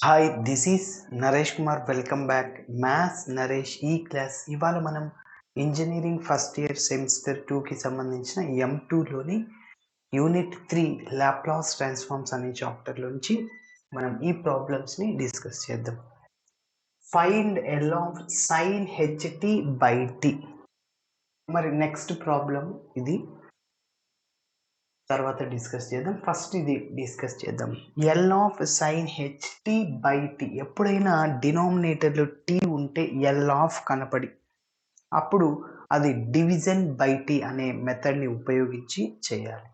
Hi, this is Naresh Kumar. Welcome back. Maths Naresh ఈ class. ఇవాళ మనం ఇంజనీరింగ్ ఫస్ట్ ఇయర్ సెమిస్టర్ 2కి సంబంధించిన M2లోని యూనిట్ 3 లాప్లాస్ ట్రాన్స్ఫార్మ్స్ అనే చాప్టర్లోంచి మనం ఈ ప్రాబ్లమ్స్ని డిస్కస్ చేద్దాం. Find L of sine H T by T. మరి నెక్స్ట్ ప్రాబ్లం ఇది తర్వాత డిస్కస్ చేద్దాం. ఫస్ట్ ఇది డిస్కస్ చేద్దాం. L of sine H T by T. ఎప్పుడైనా డినామినేటర్లో టీ ఉంటే ఎల్ ఆఫ్ కనపడి అప్పుడు అది డివిజన్ బై టీ అనే మెథడ్ని ఉపయోగించి చేయాలి.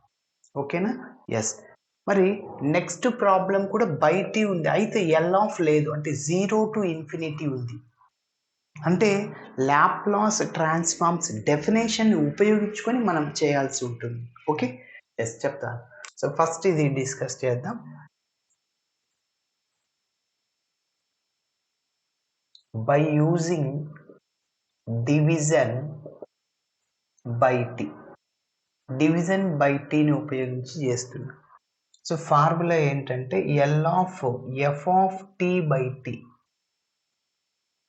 ఓకేనా? ఎస్. మరి నెక్స్ట్ ప్రాబ్లం కూడా బై టీ ఉంది, అయితే ఎల్ ఆఫ్ లేదు, అంటే 0 to infinity ఉంది. అంటే లాప్లాస్ ట్రాన్స్ఫార్మ్స్ డెఫినేషన్ ఉపయోగించుకొని మనం చేయాల్సి ఉంటుంది. ఓకే, ఎస్ చెప్తాను. సో ఫస్ట్ ఇది డిస్కస్ చేద్దాం. By using division by T, division by టీని ఉపయోగించి చేస్తున్నాం. సో ఫార్ములా ఏంటంటే L of F of T by T,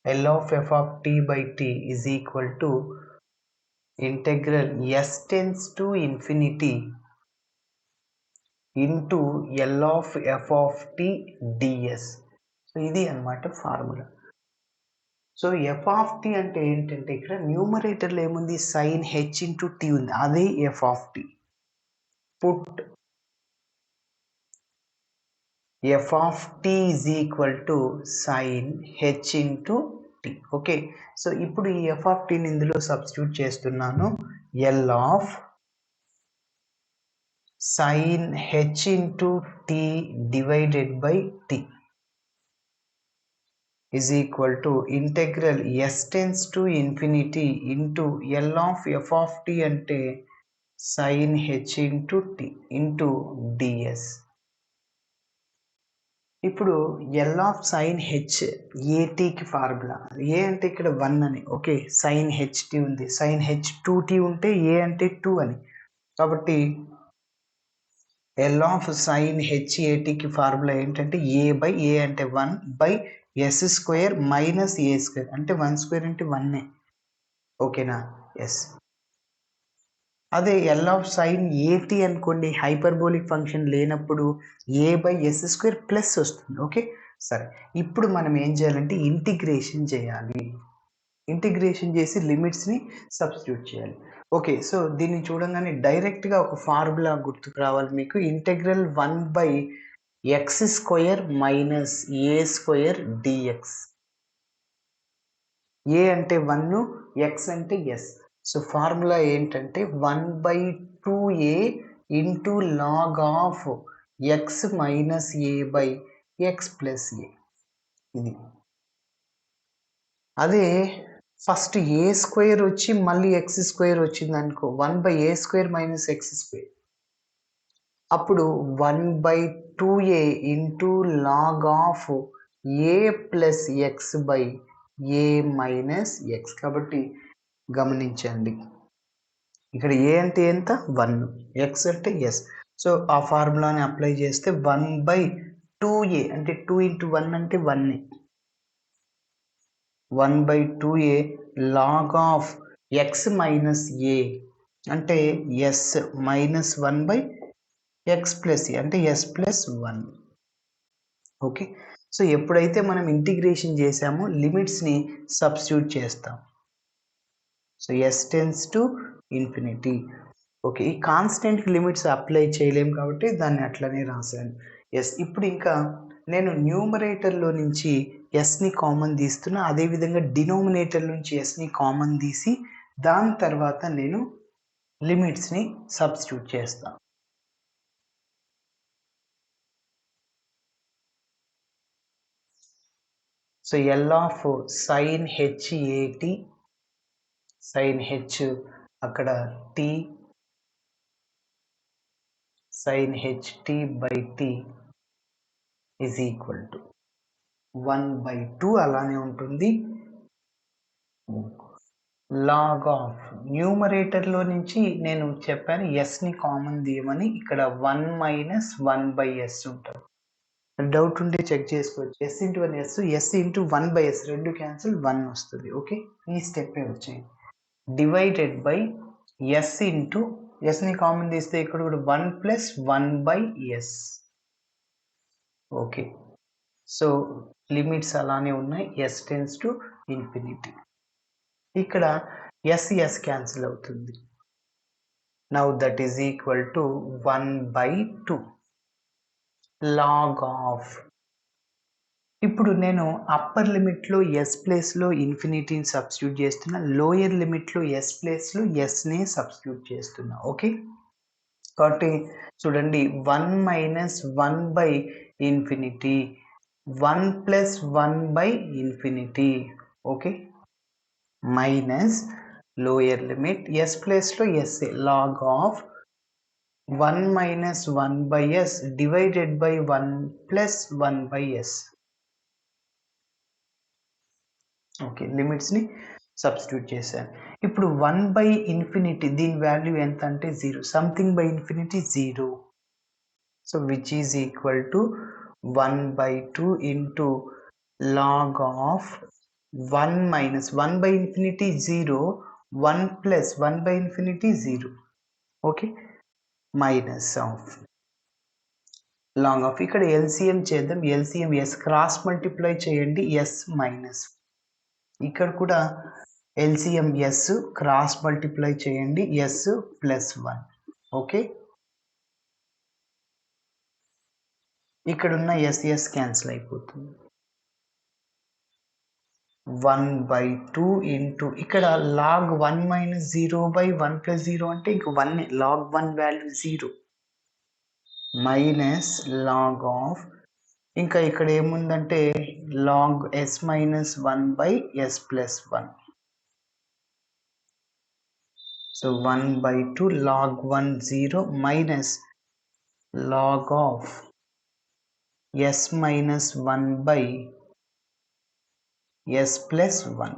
L of F of T by T is equal to integral S tends to infinity into L of F of T D S. So ఇది అన్నమాట formula. So F of T అంటే ఏంటంటే ఇక్కడ న్యూమరేటర్లో ఏముంది, sign H into T ఉంది, అదే F of T. Put F of T is equal to sine H into T. Okay, so ఇప్పుడు ఈ ఎఫ్ ఆఫ్ టీని ఇందులో సబ్స్టిట్యూట్ చేస్తున్నాను. L of sine H into T divided by T is equal to integral s tends to infinity into L of f of t అంటే sin h into t into ds. ఇప్పుడు L of sin h atకి formula, a అంటే ఇక్కడ 1 అని. Okay, sin ht ఉంది, sin h 2t ఉంటే a అంటే 2 అని. కాబట్టి L of sin h atకి ఫార్ములా ఏంటంటే a బై a అంటే 1 by s square minus a square అంటే 1 స్క్వేర్ అంటే 1. ఓకేనా? ఎస్. అదే ఎల్ ఆఫ్ సైన్ ఏటీ అనుకోండి, హైపర్బోలిక్ ఫంక్షన్ లేనప్పుడు a by s square plus వస్తుంది. ఓకే, సరే. ఇప్పుడు మనం ఏం చేయాలంటే ఇంటిగ్రేషన్ చేయాలి. ఇంటిగ్రేషన్ చేసి లిమిట్స్ని సబ్స్టిట్యూట్ చేయాలి. ఓకే, సో దీన్ని చూడంగానే డైరెక్ట్గా ఒక ఫార్ములా గుర్తుకు రావాలి మీకు. Integral 1 by x square minus a square dx. A అంటే 1, ఎక్స్ అంటే ఎస్. సో ఫార్ములా ఏంటంటే 1/2a into log of x minus a by x plus a. ఇది అదే ఫస్ట్ ఏ స్క్వేర్ వచ్చి మళ్ళీ ఎక్స్ స్క్వేర్ వచ్చింది అనుకో, 1/a square minus X square, అప్పుడు 1/2a into log of A plus X by A minus X. కాబట్టి గమనించండి, ఇక్కడ ఏ అంటే ఎంత, 1, ఎక్స్ అంటే ఎస్. సో ఆ ఫార్ములాని అప్లై చేస్తే 1/2a అంటే 2 ఇంటూ 1 అంటే 1, 1/2a log of x minus a అంటే s minus 1 x plus a అంటే ఎస్ ప్లస్ 1. ఓకే, సో ఎప్పుడైతే మనం ఇంటిగ్రేషన్ చేసామో లిమిట్స్ని సబ్స్టిట్యూట్ చేస్తాం. So S tends to infinity. Okay, ఈ కాన్స్టెంట్కి లిమిట్స్ అప్లై చేయలేము కాబట్టి దాన్ని అట్లనే రాశాను. ఎస్. ఇప్పుడు ఇంకా నేను న్యూమరేటర్లో నుంచి ఎస్ని కామన్ తీస్తున్నా, అదేవిధంగా డినోమినేటర్ నుంచి ఎస్ని కామన్ తీసి దాని తర్వాత నేను లిమిట్స్ని సబ్స్టిట్యూట్ చేస్తాను. So L of sine H A T, sine H అక్కడ T, sine H T by T is equal to 1/2 అలానే ఉంటుంది. లాగ్ ఆఫ్ న్యూమరేటర్లో నుంచి నేను చెప్పాను ఎస్ని కామన్ తీయమని, ఇక్కడ 1 మైనస్ 1/s ఉంటుంది. డౌట్ ఉంటే చెక్ చేసుకోవచ్చు. s into 1 s, s into 1/s 2 cancel 1 వస్తుంది. ఓకే, ఈ స్టెప్ వచ్చేయండి. డివైడెడ్ బై s ఇంటూ sని కామన్ తీస్తే ఇక్కడ కూడా 1 plus 1/s. Okay, so limits అలానే ఉన్నాయి. s tends to infinity. ఇక్కడ s క్యాన్సిల్ అవుతుంది. Now that is equal to 1/2 log of. ఇప్పుడు నేను అప్పర్ లిమిట్లో s ప్లేస్లో ఇన్ఫినిటీని సబ్స్టిట్యూట్ చేస్తున్నా, లోయర్ లిమిట్లో s ప్లేస్లో sనే సబ్స్టిట్యూట్ చేస్తున్నా. ఓకే, కాబట్టి చూడండి 1 మైనస్ 1/ఇన్ఫినిటీ 1 ప్లస్ 1/ఇన్ఫినిటీ. Okay, minus lower limit s ప్లేస్లో s log of 1 minus 1/s divided by 1 plus 1/s. Okay, లిమిట్స్ని సబ్స్టిట్యూట్ చేశాను. ఇప్పుడు 1/ఇన్ఫినిటీ దీని వాల్యూ ఎంత అంటే 0. Something by infinity 0. So which is equal to 1/2 into log of 1 minus 1/ఇన్ఫినిటీ 0, 1 ప్లస్ 1/ఇన్ఫినిటీ 0. Okay, minus of log of. ఇక్కడ ఎల్సిఎం చేద్దాం. ఎల్సిఎం s క్రాస్ మల్టిప్లై చేయండి, s మైనస్. ఇక్కడ కూడా ఎల్సిఎం s క్రాస్ మల్టిప్లై చేయండి, s ప్లస్ 1. ఓకే, ఇక్కడ ఉన్న s క్యాన్సిల్ అయిపోతుంది. 1/2 ఇంటూ ఇక్కడ log 1 మైనస్ 0/1 ప్లస్ 0 అంటే ఇంక 1, log 1 value 0 minus log of. ఇంకా ఇక్కడ ఏముందంటే log s minus 1/s plus 1. So 1/2 log 1 0 minus log of s minus 1/s plus 1.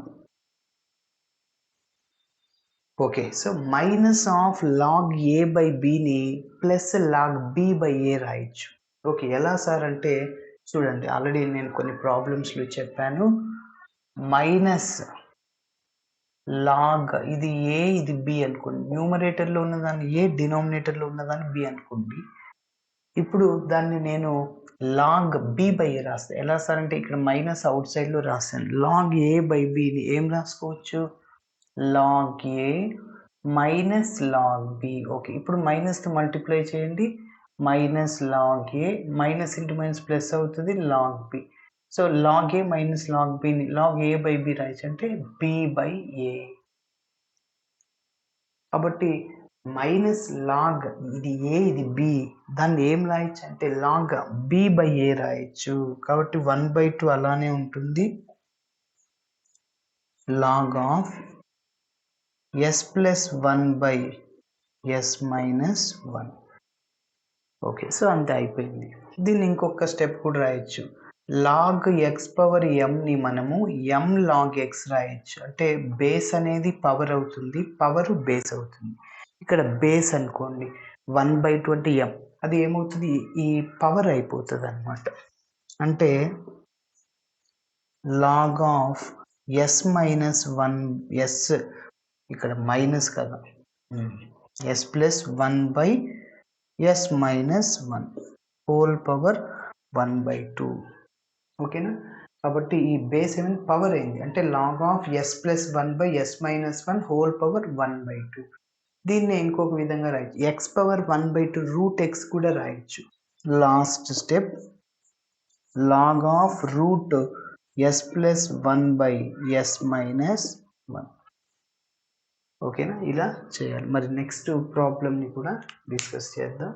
Okay, so minus of log a by bని plus log b by a రాయొచ్చు. Okay, ఎలా sir అంటే చూడండి, already నేను కొన్ని ప్రాబ్లమ్స్లో చెప్పాను. మైనస్ లాగ్ ఇది a ఇది b అనుకోండి. న్యూమరేటర్లో ఉన్నదాన్ని a, డినామినేటర్లో ఉన్నదాన్ని b అనుకోండి. ఇప్పుడు దాన్ని నేను లాగ్ b బై a రాస్తాను. ఎలా సార్ అంటే ఇక్కడ మైనస్ అవుట్ సైడ్లో రాస్తాను. లాగ్ a బై bని ఏం రాసుకోవచ్చు, log a minus log b. Okay, ఇప్పుడు మైనస్తో మల్టిప్లై చేయండి, minus log a minus into minus plus అవుతుంది log b. So log a minus log bని లాగ్ a బై b రాయొచ్చు అంటే b బై a. కాబట్టి మైనస్ లాగ్ ఇది a ఇది b, దాన్ని ఏం రాయొచ్చు అంటే లాగ్ b బై a రాయొచ్చు. కాబట్టి 1/2 అలానే ఉంటుంది. Log of s plus 1/s minus 1. Okay, so అంతే అయిపోయింది. దీన్ని ఇంకొక స్టెప్ కూడా రాయొచ్చు. లాగ్ x పవర్ mని మనము m లాగ్ x రాయొచ్చు. అంటే బేస్ అనేది పవర్ అవుతుంది, పవర్ బేస్ అవుతుంది. ఇక్కడ బేస్ అనుకోండి 1/2 అంటే m, అది ఏమవుతుంది ఈ పవర్ అయిపోతుంది అనమాట. అంటే log of s minus 1s, ఇక్కడ మైనస్ కదా, s plus 1/s minus 1 whole power 1/2. ఓకేనా, కాబట్టి ఈ బేస్ ఏమైంది పవర్ అయింది. అంటే log of s plus 1/s minus 1 whole power 1/2. దీన్ని ఇంకొక విధంగా రాయొచ్చు, x పవర్ 1/2 రూట్ x కూడా రాయొచ్చు. Last step log of root s plus 1/s minus 1. ఓకేనా, ఇలా చేయాలి. మరి నెక్స్ట్ ప్రాబ్లమ్ని కూడా డిస్కస్ చేద్దాం.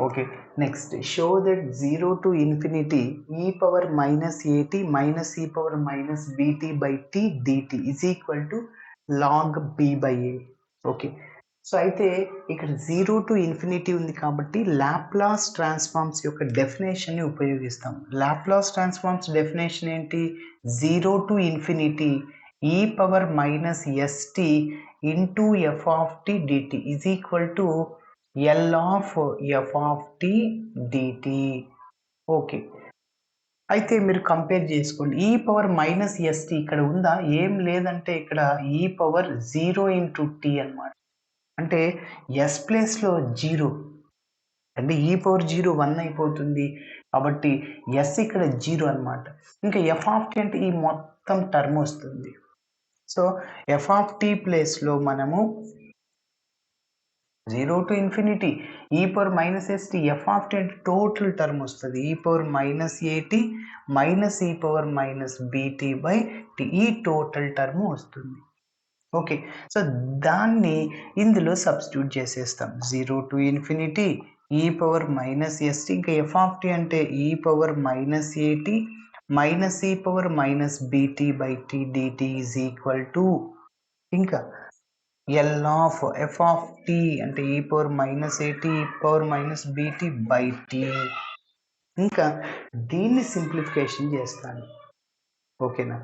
Okay, next show that 0 to infinity e power minus at minus e power minus bt by t dt is equal to log b by a. Okay, so అయితే ఇక్కడ 0 to infinity ఉంది కాబట్టి Laplace transforms యొక్క డెఫినేషన్ని ఉపయోగిస్తాం. Laplace transforms definition ఏంటి? 0 to infinity e power minus st into F of T dt is equal to L of f of t dt. Okay, అయితే మీరు compare చేసుకోండి. ఈ పవర్ మైనస్ ఎస్టీ ఇక్కడ ఉందా? ఏం లేదంటే ఇక్కడ ఈ పవర్ 0 ఇంటూ టీ అనమాట. అంటే ఎస్ ప్లేస్లో 0 అంటే ఈ పవర్ 0 1 అయిపోతుంది కాబట్టి ఎస్ ఇక్కడ 0 అనమాట. ఇంకా ఎఫ్ ఆఫ్ టీ అంటే ఈ మొత్తం టర్మ్ వస్తుంది. సో ఎఫ్ ఆఫ్ టీ ప్లేస్లో మనము 0 to infinity e power minus st f of t అంటే టోటల్ టర్మ్ వస్తుంది. e power minus at minus e power minus bt by t ఈ టోటల్ టర్మ్ వస్తుంది. ఓకే, సో దాన్ని ఇందులో substitute చేసేస్తాం. 0 to infinity e power minus st ఇంకా f of t అంటే e power minus at minus e power minus bt by t dt is equal to ఇంకా L of f of t అంటే e power minus at e power minus bt by t. ఇంకా దీన్ని simplification చేస్తాను. ఓకేనా?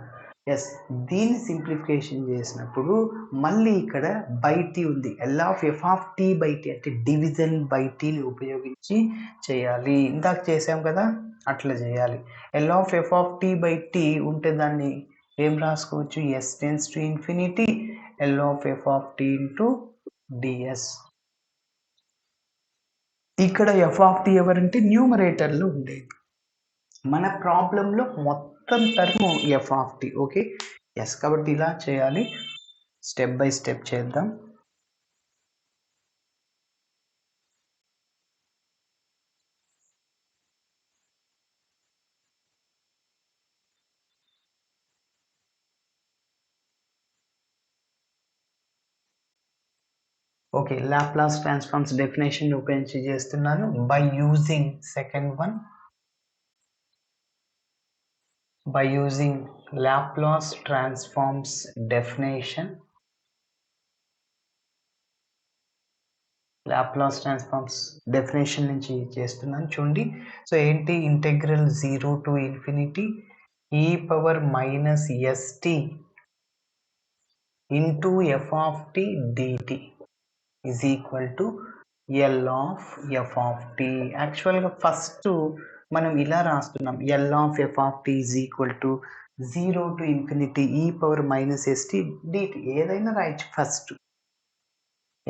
Yes, దీన్ని simplification చేసినప్పుడు మళ్ళీ ఇక్కడ బై టీ ఉంది. L of F of T by T అంటే డివిజన్ బై టీని ఉపయోగించి చేయాలి. ఇందాక చేసాం కదా, అట్లా చేయాలి. L of F of T by T ఉంటే దాన్ని ఏం రాసుకోవచ్చు? S tends to infinity L of f of t into ds. ఇక్కడ f of t ఎవరంటే న్యూమరేటర్లో ఉండేది. మన ప్రాబ్లంలో మొత్తం term f of t. Okay, yes, కాబట్టి ఇలా చేయాలి. స్టెప్ బై స్టెప్ చేద్దాం. ఓకే, లాప్లాస్ ట్రాన్స్ఫార్మ్స్ డెఫినేషన్ ఉపయోగించి చేస్తున్నాను. By using second one, by using Laplace transforms definition. Laplace transforms definition నుంచి చేస్తున్నాను చూడండి. సో ఏంటి? Integral 0 to infinity e power minus st into F of T dt is equal to L of f of t. యాక్చువల్గా first మనం ఇలా రాస్తున్నాం. L of f of t is equal to 0 to infinity e power minus st dt. ఏదైనా రాయొచ్చు first.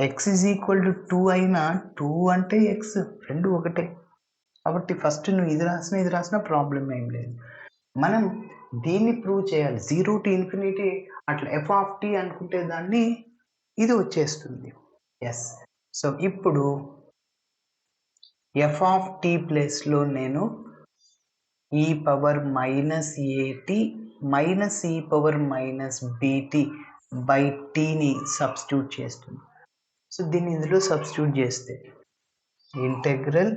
x is equal to 2 అయినా 2 అంటే x రెండు ఒకటే కాబట్టి ఫస్ట్ నువ్వు ఇది రాసినా ప్రాబ్లం ఏం లేదు. మనం దీన్ని ప్రూవ్ చేయాలి. 0 to infinity అట్లా f of t అనుకుంటే దాన్ని ఇది వచ్చేస్తుంది. ఎస్, సో ఇప్పుడు ఎఫ్ ఆఫ్ టీ ప్లేస్లో నేను ఈ పవర్ మైనస్ ఏటీ మైనస్ ఈ పవర్ మైనస్ బీటీ బై టీని సబ్స్టిట్యూట్ చేస్తుంది. సో దీన్ని ఇందులో సబ్స్టిట్యూట్ చేస్తే ఇంటెగ్రల్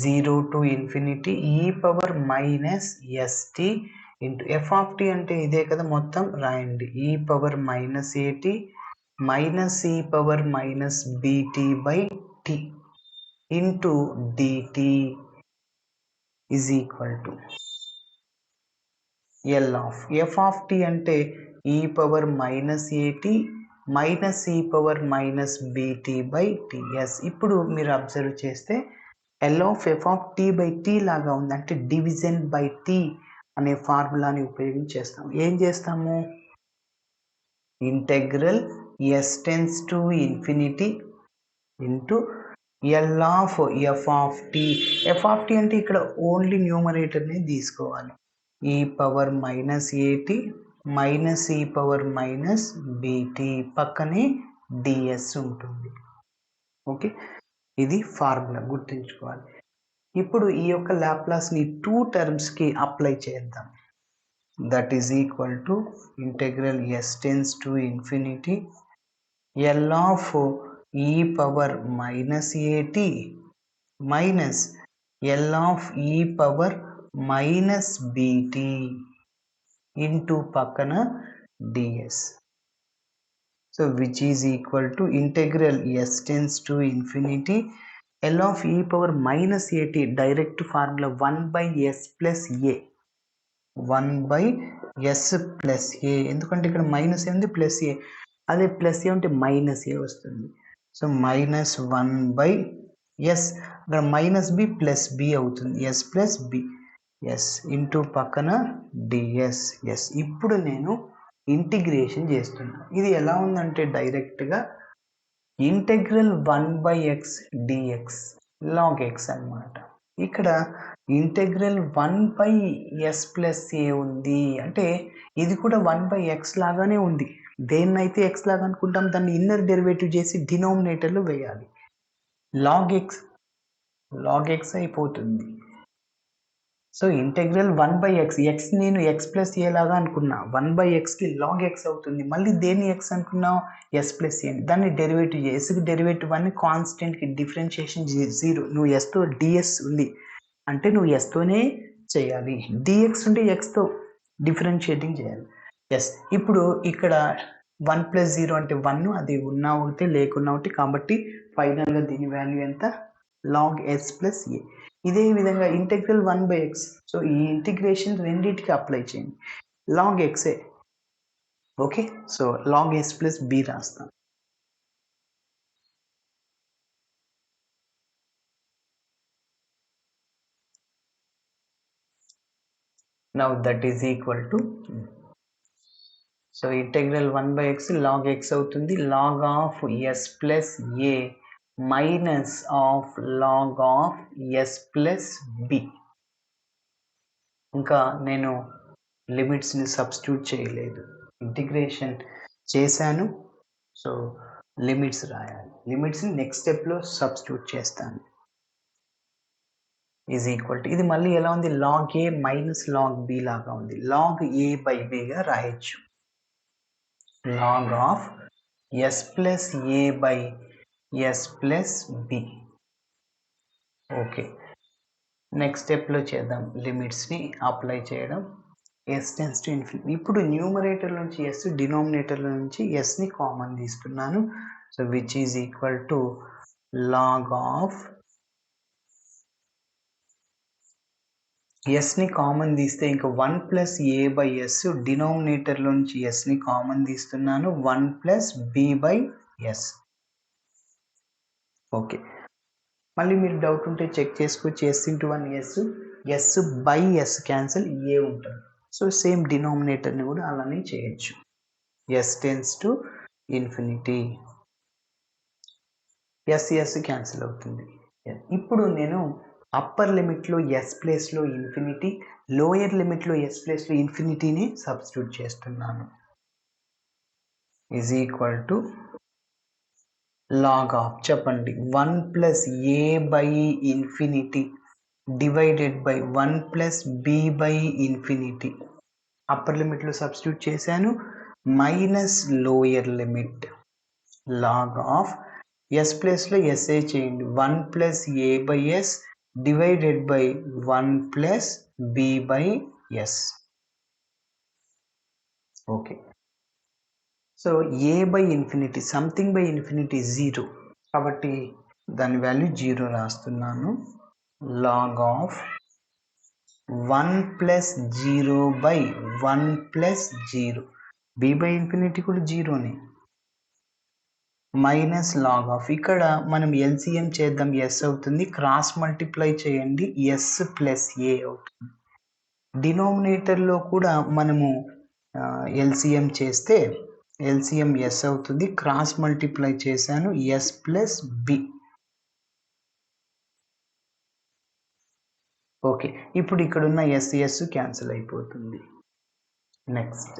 0 టు ఇన్ఫినిటీ ఈ power minus S T into F of T అంటే ఇదే కదా, మొత్తం రాయండి. E power minus A T minus e power minus bt by t into dt is equal to L of f of t అంటే e power minus at minus e power minus bt by t. yes, ఇప్పుడు మీరు observe చేస్తే L of f of t by t లాగా ఉంది. అంటే division by t అనే ఫార్ములాని ఉపయోగించేస్తాము. ఏం చేస్తాము? Integral s tends to infinity into L of f of t. f of t అంటే ఇక్కడ ఓన్లీ న్యూమరేటర్ని తీసుకోవాలి. ఈ పవర్ మైనస్ ఏటీ మైనస్ ఈ పవర్ మైనస్ బీటీ పక్కనే డిఎస్ ఉంటుంది. ఓకే, ఇది ఫార్ములా గుర్తుంచుకోవాలి. ఇప్పుడు ఈ యొక్క లాప్లాస్ని 2 టర్మ్స్కి అప్లై చేద్దాం. That is equal to integral s tends to infinity L of e power minus at minus L of E power minus B T into పక్కన D S. So which is equal to integral S tends to infinity L of E power minus A T direct formula 1/s plus A, 1/s plus A, ఎందుకంటే ఇక్కడ minus ఏ ఉంది plus ఏ, అదే plus ఏ ఉంటే minus ఏ వస్తుంది. So minus 1/s, ఇక్కడ minus B plus B అవుతుంది, S plus B, S into పక్కన D S S. ఇప్పుడు నేను ఇంటిగ్రేషన్ చేస్తున్నాను. ఇది ఎలా ఉందంటే డైరెక్ట్గా integral 1/x dx log x అన్నమాట. ఇక్కడ ఇంటెగ్రల్ 1/s ప్లస్ ఏ ఉంది అంటే ఇది కూడా 1/x లాగానే ఉంది. దేన్నైతే x లాగా అనుకుంటాం దాన్ని ఇన్నర్ డెరివేటివ్ చేసి డినామినేటర్లో వేయాలి. log x అయిపోతుంది. సో ఇంటెగ్రల్ 1/x, x నేను x ప్లస్ ఏ లాగా అనుకున్నా, 1/xకి log x అవుతుంది. మళ్ళీ దేన్ని x అనుకున్నావు, s ప్లస్ ఏ, దాన్ని డెరివేటివ్ ఎస్కి డెరివేటివ్ అని కాన్స్టెంట్కి డిఫరెన్షియేషన్ 0. నువ్వు ఎస్తో డిఎస్ ఉంది అంటే నువ్వు ఎస్తోనే చేయాలి, డిఎక్స్ ఉంటే ఎక్స్తో డిఫరెన్షియేటింగ్ చేయాలి. ఎస్. ఇప్పుడు ఇక్కడ 1 + 0 అంటే 1, అది ఉన్నా ఒకటి లేకున్నా ఒకటి, కాబట్టి ఫైనల్గా దీని వాల్యూ ఎంత, log s ప్లస్ ఏ. ఇదే విధంగా ఇంటెగ్రల్ 1/x, సో ఈ ఇంటిగ్రేషన్ రెండింటికి అప్లై చేయండి, log xే. Okay, so log s plus b రాస్తాం. Now that is equal to, so integral 1/x log x అవుతుంది, log of s plus a minus of log of s plus b. ఇంకా నేను లిమిట్స్ని substitute చేయలేదు, integration చేశాను. So limits రాయాలి, లిమిట్స్ని next స్టెప్లో substitute చేస్తాను. ఈజ్ ఈక్వల్ టు, ఇది మళ్ళీ ఎలా ఉంది, log a minus log b లాగా ఉంది, log a బై bగా రాయొచ్చు, log of s plus a by s plus b. Okay, next స్టెప్లో చేద్దాం, లిమిట్స్ని అప్లై చేయడం, s టెన్స్ టు ఇన్ఫినిటీ. ఇప్పుడు న్యూమరేటర్ నుంచి s, డినామినేటర్ నుంచి sని కామన్ తీస్తున్నాను. So which is equal to log of ఎస్ని కామన్ తీస్తే ఇంకా 1 ప్లస్ ఏ బై ఎస్, డినామినేటర్లోంచి ఎస్ని కామన్ తీస్తున్నాను, 1 plus B by yes. Okay, మళ్ళీ మీరు డౌట్ ఉంటే చెక్ చేసుకోవచ్చు, s into 1 s, s by yes cancel, a ఉంటుంది. సో సేమ్ డినామినేటర్ని కూడా అలానే చేయొచ్చు, s tends to infinity, s s cancel అవుతుంది. ఇప్పుడు నేను అప్పర్ లిమిట్లో ఎస్ ప్లేస్లో ఇన్ఫినిటీ, లోయర్ లిమిట్లో ఎస్ ప్లేస్లో ఇన్ఫినిటీని సబ్స్టిట్యూట్ చేస్తున్నాను. Is equal to log of, చెప్పండి, 1 plus a by infinity divided by 1 plus B by infinity. Upper లిమిట్లో సబ్స్టిట్యూట్ చేశాను, minus lower limit, log of s ప్లేస్లో ఎస్ఏ చేయండి, 1 plus a by s divided by 1 plus B by yes. Okay, so A by infinity, something by infinity 0, కాబట్టి దాని value 0 రాస్తున్నాను, log of 1 plus 0 by 1 plus 0, B by infinity కూడా 0నే, minus log of, ఇక్కడ మనం LCM చేద్దాం, yes అవుతుంది, cross multiply చేయండి, ఎస్ ప్లస్ ఏ అవుతుంది. డినామినేటర్లో కూడా మనము ఎల్సిఎం చేస్తే ఎల్సిఎం ఎస్ అవుతుంది, క్రాస్ మల్టిప్లై చేశాను, ఎస్ ప్లస్ బి. ఓకే, ఇప్పుడు ఇక్కడున్న ఎస్ ఎస్ క్యాన్సిల్ అయిపోతుంది. నెక్స్ట్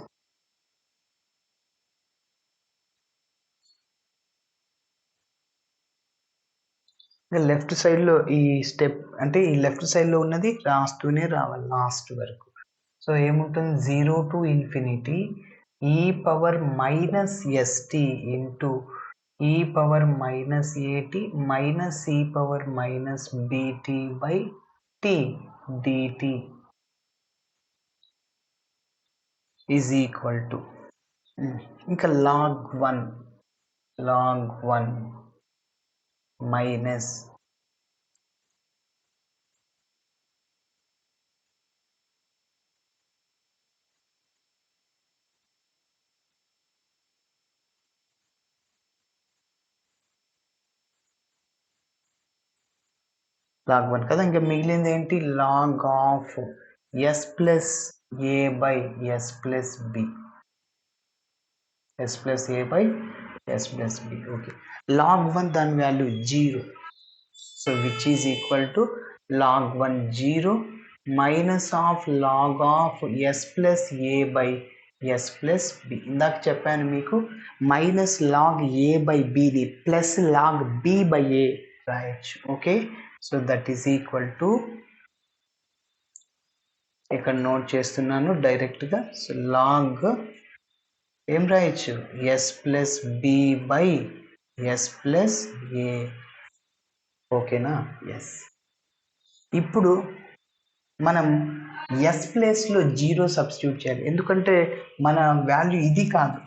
లెఫ్ట్ సైడ్లో ఈ స్టెప్ అంటే ఈ లెఫ్ట్ సైడ్లో ఉన్నది రాస్తూనే రావాలి లాస్ట్ వరకు. సో ఏముంటుంది, 0 టు ఇన్ఫినిటీ ఈ power minus S T into e power minus at minus e power minus bt by t dt is equal to ఇంకా log 1 minus log 1 కదా, ఇంకా మిగిలింది ఏంటి log of s plus a by s plus b s plus a by s plus b. Okay, log 1 దాని value 0, so which is equal to log 1 0 minus of log of s plus a by s plus b. ఇందాక చెప్పాను మీకు minus log a by bని plus log b by a రాయొచ్చు. Okay, so that is equal to, ఇక్కడ note చేస్తున్నాను డైరెక్ట్గా, so log ఏం రాయొచ్చు s plus B by s plus a. ఓకేనా, ఎస్. ఇప్పుడు మనం ఎస్ ప్లేస్లో 0 సబ్స్టిట్యూట్ చేయాలి, ఎందుకంటే మన వాల్యూ ఇది కాదు,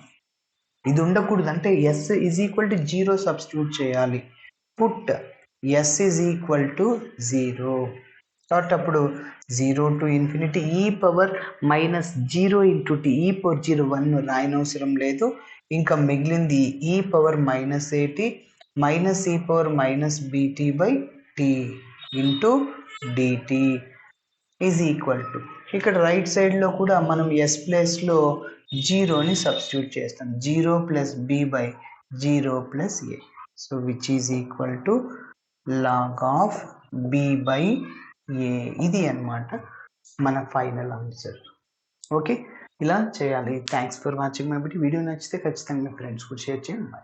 ఇది ఉండకూడదు, అంటే s is equal to 0 substitute చేయాలి. Put s is equal to 0, కాబట్టి అప్పుడు 0 టు ఇన్ఫినిటీ ఈ power minus 0 into t, e power 0 1 రాయనవసరం లేదు. ఇంకా మిగిలింది ఈ పవర్ మైనస్ ఏటీ మైనస్ ఈ power minus BT by t into dt is equal to, ఇక్కడ రైట్ సైడ్లో కూడా మనం ఎస్ ప్లేస్లో 0ని సబ్స్టిట్యూట్ చేస్తాం, 0 plus B by 0 plus a, so which is equal to log of b by a. ఇది అన్నమాట మన ఫైనల్ ఆన్సర్. ఓకే, ఇలా చేయాలి. Thanks for watching my video. నచ్చితే ఖచ్చితంగా మీ ఫ్రెండ్స్ కూడా షేర్ చేయండి.